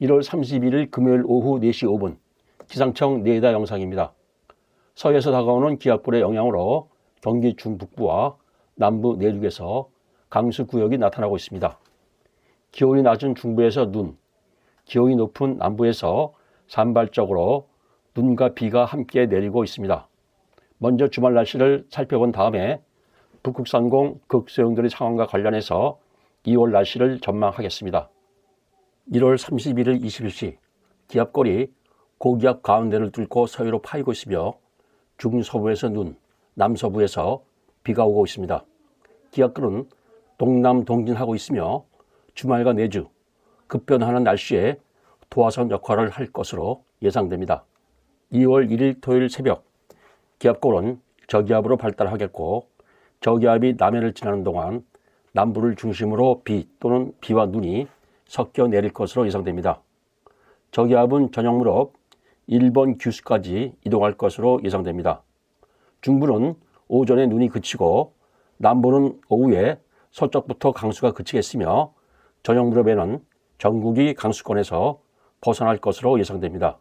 1월 31일 금요일 오후 4시 5분 기상청 레이더 영상입니다. 서해에서 다가오는 기압골의 영향으로 경기 중북부와 남부 내륙에서 강수구역이 나타나고 있습니다. 기온이 낮은 중부에서 눈, 기온이 높은 남부에서 산발적으로 눈과 비가 함께 내리고 있습니다. 먼저 주말 날씨를 살펴본 다음에 북극상공 극소용돌이 상황과 관련해서 2월 날씨를 전망하겠습니다. 1월 31일 21시 기압골이 고기압 가운데를 뚫고 서해로 파이고 있으며 중서부에서 눈, 남서부에서 비가 오고 있습니다. 기압골은 동남 동진하고 있으며 주말과 내주 급변하는 날씨에 도화선 역할을 할 것으로 예상됩니다. 2월 1일 토요일 새벽 기압골은 저기압으로 발달하겠고 저기압이 남해를 지나는 동안 남부를 중심으로 비 또는 비와 눈이 섞여 내릴 것으로 예상됩니다. 저기압은 저녁 무렵 일본 규슈까지 이동할 것으로 예상됩니다. 중부는 오전에 눈이 그치고 남부는 오후에 서쪽부터 강수가 그치겠으며 저녁 무렵에는 전국이 강수권에서 벗어날 것으로 예상됩니다.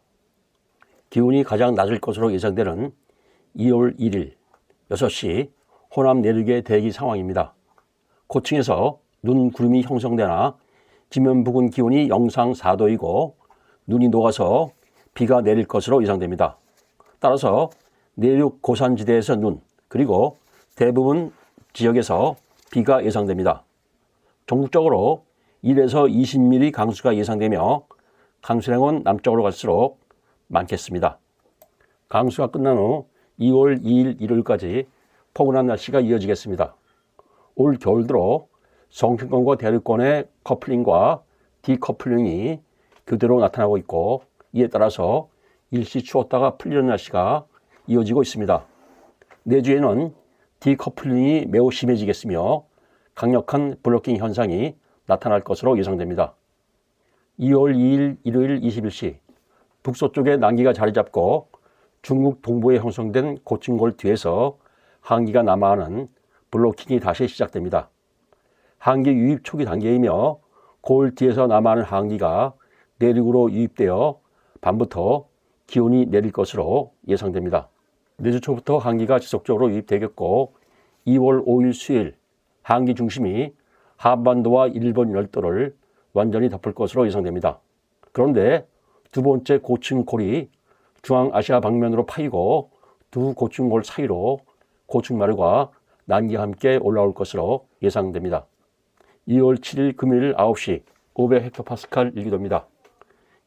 기온이 가장 낮을 것으로 예상되는 2월 1일 6시 호남 내륙의 대기 상황입니다. 고층에서 눈 구름이 형성되나 지면 부근 기온이 영상 4도이고 눈이 녹아서 비가 내릴 것으로 예상됩니다. 따라서 내륙 고산지대에서 눈, 그리고 대부분 지역에서 비가 예상됩니다. 전국적으로 1에서 20mm 강수가 예상되며 강수량은 남쪽으로 갈수록 많겠습니다. 강수가 끝난 후 2월 2일 일요일까지 포근한 날씨가 이어지겠습니다. 올 겨울 들어 성층권과 대륙권의 커플링과 디커플링이 그대로 나타나고 있고 이에 따라서 일시 추웠다가 풀리는 날씨가 이어지고 있습니다. 내주에는 디커플링이 매우 심해지겠으며 강력한 블로킹 현상이 나타날 것으로 예상됩니다. 2월 2일 일요일 21시 북서쪽에 난기가 자리 잡고 중국 동부에 형성된 고층골 뒤에서 한기가 남하하는 블로킹이 다시 시작됩니다. 한기 유입 초기 단계이며 골 뒤에서 남하하는 한기가 내륙으로 유입되어 밤부터 기온이 내릴 것으로 예상됩니다. 내주 초부터 한기가 지속적으로 유입되겠고 2월 5일 수요일 한기 중심이 한반도와 일본 열도를 완전히 덮을 것으로 예상됩니다. 그런데 두 번째 고층골이 중앙아시아 방면으로 파이고 두 고층골 사이로 고층마루가 난기와 함께 올라올 것으로 예상됩니다. 2월 7일 금요일 9시 500헥토파스칼 일기도입니다.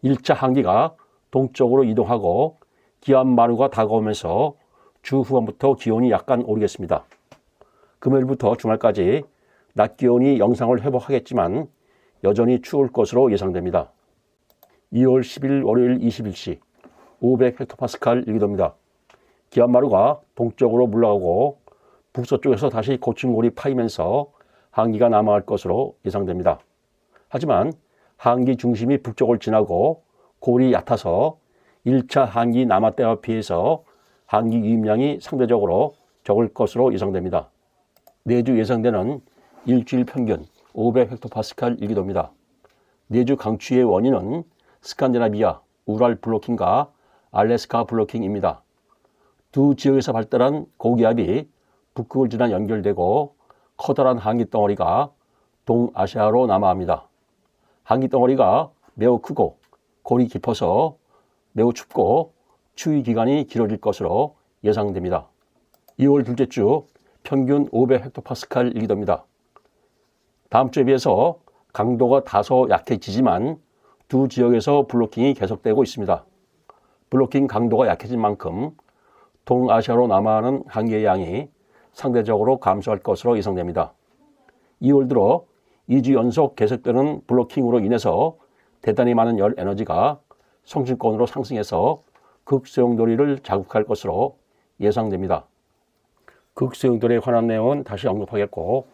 1차 한기가 동쪽으로 이동하고 기압마루가 다가오면서 주 후반부터 기온이 약간 오르겠습니다. 금요일부터 주말까지 낮 기온이 영상을 회복하겠지만 여전히 추울 것으로 예상됩니다. 2월 10일 월요일 21시 500헥토파스칼 일기도입니다. 기압마루가 동쪽으로 물러가고 북서쪽에서 다시 고층골이 파이면서 한기가 남하할 것으로 예상됩니다. 하지만 한기 중심이 북쪽을 지나고 골이 얕아서 1차 한기 남하 때와 비해서 한기 유입량이 상대적으로 적을 것으로 예상됩니다. 내주 예상되는 일주일 평균 500헥토파스칼 일기도입니다. 내주 강추의 원인은 스칸디나비아, 우랄 블로킹과 알래스카 블로킹입니다. 두 지역에서 발달한 고기압이 북극을 지나 연결되고 커다란 한기 덩어리가 동아시아로 남하합니다. 한기 덩어리가 매우 크고 골이 깊어서 매우 춥고 추위 기간이 길어질 것으로 예상됩니다. 2월 둘째 주 평균 500헥토파스칼 일기도입니다. 다음 주에 비해서 강도가 다소 약해지지만 두 지역에서 블로킹이 계속되고 있습니다. 블로킹 강도가 약해진 만큼 동아시아로 남하하는 한기의 양이 상대적으로 감소할 것으로 예상됩니다. 2월 들어 2주 연속 계속되는 블로킹으로 인해서 대단히 많은 열 에너지가 성층권으로 상승해서 극소용돌이를 자극할 것으로 예상됩니다. 극소용돌이에 관한 내용은 다시 언급하겠고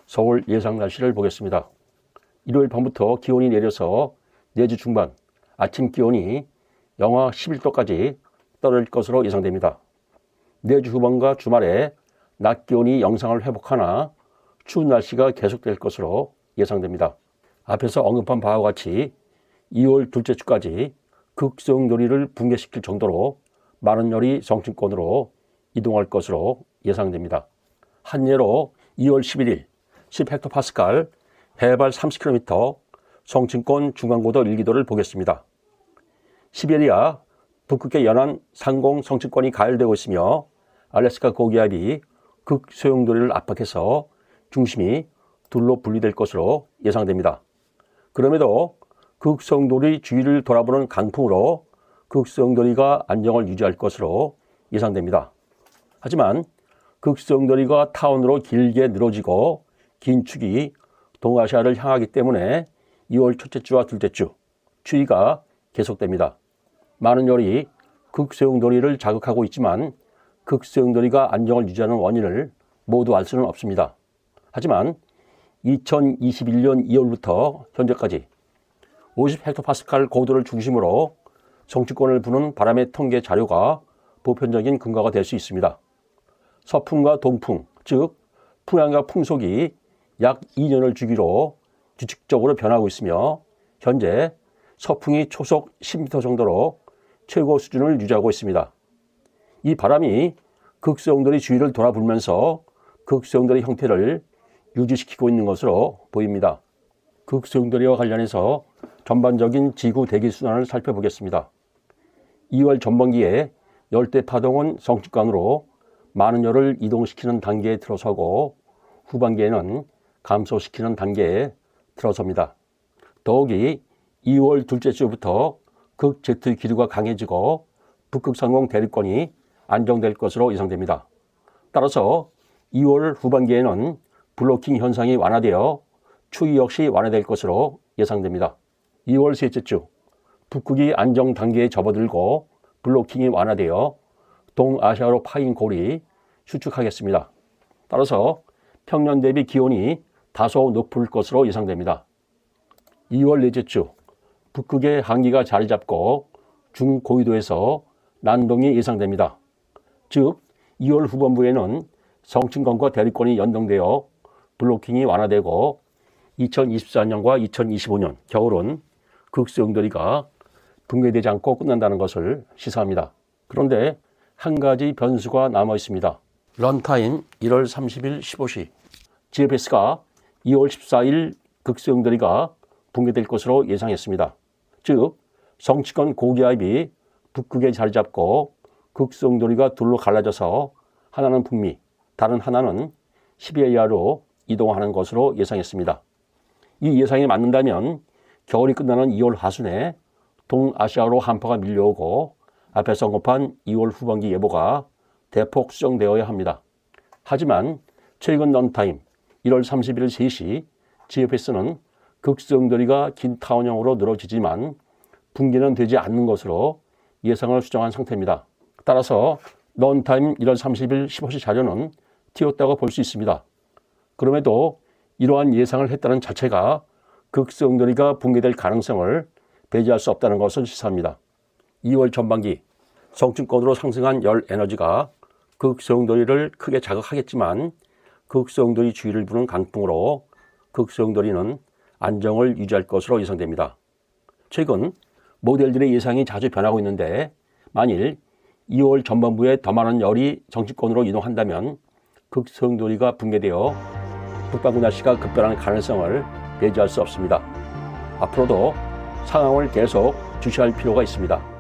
서울 예상 날씨를 보겠습니다. 일요일 밤부터 기온이 내려서 내주 중반 아침 기온이 영하 11도까지 떨어질 것으로 예상됩니다. 내주 후반과 주말에 낮 기온이 영상을 회복하나 추운 날씨가 계속될 것으로 예상됩니다. 앞에서 언급한 바와 같이 2월 둘째 주까지 극소용돌이를 붕괴시킬 정도로 많은 열이 정치권으로 이동할 것으로 예상됩니다. 한 예로 2월 11일 10헥토파스칼 해발 30km 성층권 중앙고도 1기도를 보겠습니다. 시베리아 북극의 연안 상공 성층권이 가열되고 있으며 알래스카 고기압이 극소용돌이를 압박해서 중심이 둘로 분리될 것으로 예상됩니다. 그럼에도 극소용돌이 주위를 돌아보는 강풍으로 극소용돌이가 안정을 유지할 것으로 예상됩니다. 하지만 극소용돌이가 타원으로 길게 늘어지고 긴 축이 동아시아를 향하기 때문에 2월 첫째 주와 둘째 주 추위가 계속됩니다. 많은 열이 극소용돌이를 자극하고 있지만 극소용돌이가 안정을 유지하는 원인을 모두 알 수는 없습니다. 하지만 2021년 2월부터 현재까지 50헥토파스칼 고도를 중심으로 정치권을 부는 바람의 통계 자료가 보편적인 근거가 될 수 있습니다. 서풍과 동풍, 즉 풍향과 풍속이 약 2년을 주기로 규칙적으로 변하고 있으며 현재 서풍이 초속 10m 정도로 최고 수준을 유지하고 있습니다. 이 바람이 극소용돌이 주위를 돌아불면서 극소용돌이 형태를 유지시키고 있는 것으로 보입니다. 극소용돌이와 관련해서 전반적인 지구 대기 순환을 살펴보겠습니다. 2월 전반기에 열대 파동은 성층권으로 많은 열을 이동시키는 단계에 들어서고 후반기에는 감소시키는 단계에 들어섭니다. 더욱이 2월 둘째 주부터 극제트 기류가 강해지고 북극상공 대륙권이 안정될 것으로 예상됩니다. 따라서 2월 후반기에는 블로킹 현상이 완화되어 추위 역시 완화될 것으로 예상됩니다. 2월 셋째 주 북극이 안정 단계에 접어들고 블로킹이 완화되어 동아시아로 파인 골이 수축하겠습니다. 따라서 평년 대비 기온이 다소 높을 것으로 예상됩니다. 2월 넷째 주 북극의 한기가 자리 잡고 중고위도에서 난동이 예상됩니다. 즉 2월 후반부에는 성층권과 대륙권이 연동되어 블로킹이 완화되고 2024년과 2025년 겨울은 극소용돌이가 붕괴되지 않고 끝난다는 것을 시사합니다. 그런데 한 가지 변수가 남아 있습니다. 런타임 1월 30일 15시 GFS가 2월 14일 극소용돌이가 붕괴될 것으로 예상했습니다. 즉 성층권 고기압이 북극에 자리 잡고 극소용돌이가 둘로 갈라져서 하나는 북미, 다른 하나는 시베리아로 이동하는 것으로 예상했습니다. 이 예상이 맞는다면 겨울이 끝나는 2월 하순에 동아시아로 한파가 밀려오고 앞에서 언급한 2월 후반기 예보가 대폭 수정되어야 합니다. 하지만 최근 런타임 1월 31일 3시 GFS는 극소용돌이가 긴 타원형으로 늘어지지만 붕괴는 되지 않는 것으로 예상을 수정한 상태입니다. 따라서 런타임 1월 30일 15시 자료는 튀었다고 볼 수 있습니다. 그럼에도 이러한 예상을 했다는 자체가 극소용돌이가 붕괴될 가능성을 배제할 수 없다는 것을 시사합니다. 2월 전반기 성층권으로 상승한 열 에너지가 극소용돌이를 크게 자극하겠지만 극소용돌이 주위를 부는 강풍으로 극소용돌이는 안정을 유지할 것으로 예상됩니다. 최근 모델들의 예상이 자주 변하고 있는데 만일 2월 전반부에 더 많은 열이 정치권으로 이동한다면 극소용돌이가 붕괴되어 북반구 날씨가 급변하는 가능성을 배제할 수 없습니다. 앞으로도 상황을 계속 주시할 필요가 있습니다.